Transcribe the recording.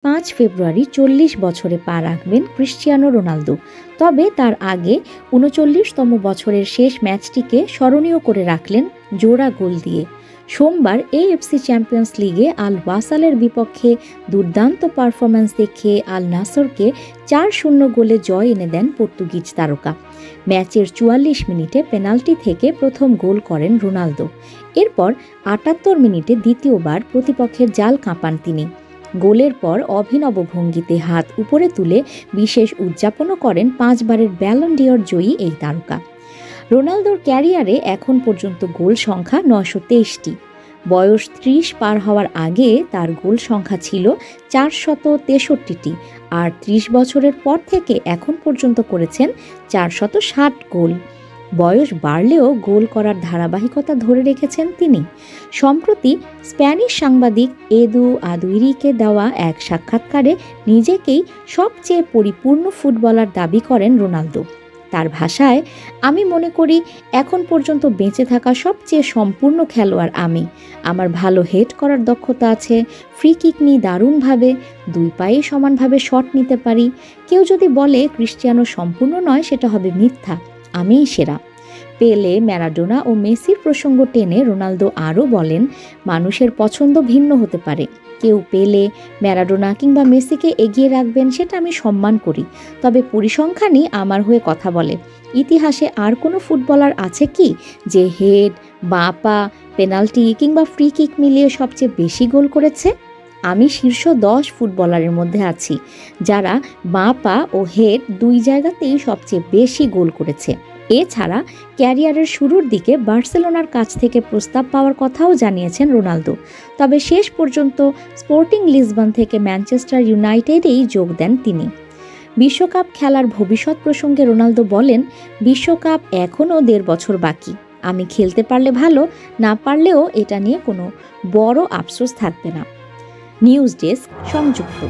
5 ফেব্রুয়ারি 40 বছরে পা রাখবেন ক্রিস্টিয়ানো রোনালদো। তবে তার আগে ৩৯তম বছরের শেষ ম্যাচটিকে স্মরণীয় করে রাখলেন জোড়া গোল দিয়ে। সোমবার এএফসি চ্যাম্পিয়ন্স লিগে আল ওয়াসালের বিপক্ষে দুর্দান্ত পারফরম্যান্স দেখে আল নাসরকে ৪-০ গোলে জয় এনে দেন পর্তুগিজ তারকা। ম্যাচের ৪৪ মিনিটে পেনাল্টি থেকে প্রথম গোল করেন রোনালদো। এরপর ৭৮ মিনিটে দ্বিতীয়বার প্রতিপক্ষের জাল কাঁপান তিনি। গোলের পর অভিনব ভঙ্গিতে হাত উপরে তুলে বিশেষ উদযাপনও করেন ৫ বারের ব্যালন ডি'অর জয়ী এই তারকা। রোনালদোর ক্যারিয়ারে এখন পর্যন্ত গোল সংখ্যা ৯২৩টি। বয়স ৩০ পার হওয়ার আগে তার গোল সংখ্যা ছিল ৪৬৩টি, আর ৩০ বছরের পর থেকে এখন পর্যন্ত করেছেন ৪৬০ গোল। বয়স বাড়লেও গোল করার ধারাবাহিকতা ধরে রেখেছেন তিনি। সম্প্রতি স্প্যানিশ সাংবাদিক এদু আদুইরিকে দেওয়া এক সাক্ষাৎকারে নিজেকেই সবচেয়ে পরিপূর্ণ ফুটবলার দাবি করেন রোনালদো। তার ভাষায়, আমি মনে করি এখন পর্যন্ত বেঁচে থাকা সবচেয়ে সম্পূর্ণ খেলোয়াড় আমি। আমার ভালো হেড করার দক্ষতা আছে, ফ্রি কিক নিই দারুণভাবে, দুই পায়ে সমানভাবে শট নিতে পারি। কেউ যদি বলে ক্রিস্টিয়ানো সম্পূর্ণ নয়, সেটা হবে মিথ্যা। আমিই সেরা। পেলে, ম্যারাডোনা ও মেসির প্রসঙ্গ টেনে রোনালদো আরও বলেন, মানুষের পছন্দ ভিন্ন হতে পারে। কেউ পেলে, ম্যারাডোনা কিংবা মেসিকে এগিয়ে রাখবেন, সেটা আমি সম্মান করি। তবে পরিসংখ্যানই আমার হয়ে কথা বলে। ইতিহাসে আর কোনো ফুটবলার আছে কি যে হেড, বাঁ পা, পেনাল্টি কিংবা ফ্রি কিক মিলিয়ে সবচেয়ে বেশি গোল করেছে? আমি শীর্ষ ১০ ফুটবলারের মধ্যে আছি যারা বাঁ পা ও হেড দুই জায়গাতেই সবচেয়ে বেশি গোল করেছে। এছাড়া ক্যারিয়ারের শুরুর দিকে বার্সেলোনার কাছ থেকে প্রস্তাব পাওয়ার কথাও জানিয়েছেন রোনালদো। তবে শেষ পর্যন্ত স্পোর্টিং লিসবন থেকে ম্যানচেস্টার ইউনাইটেডেই যোগ দেন তিনি। বিশ্বকাপ খেলার ভবিষ্যৎ প্রসঙ্গে রোনালদো বলেন, বিশ্বকাপ এখনও ১.৫ বছর বাকি। আমি খেলতে পারলে ভালো, না পারলেও এটা নিয়ে কোনো বড় আফসোস থাকবে না। নিউজ ডেস্ক, সংযুক্ত।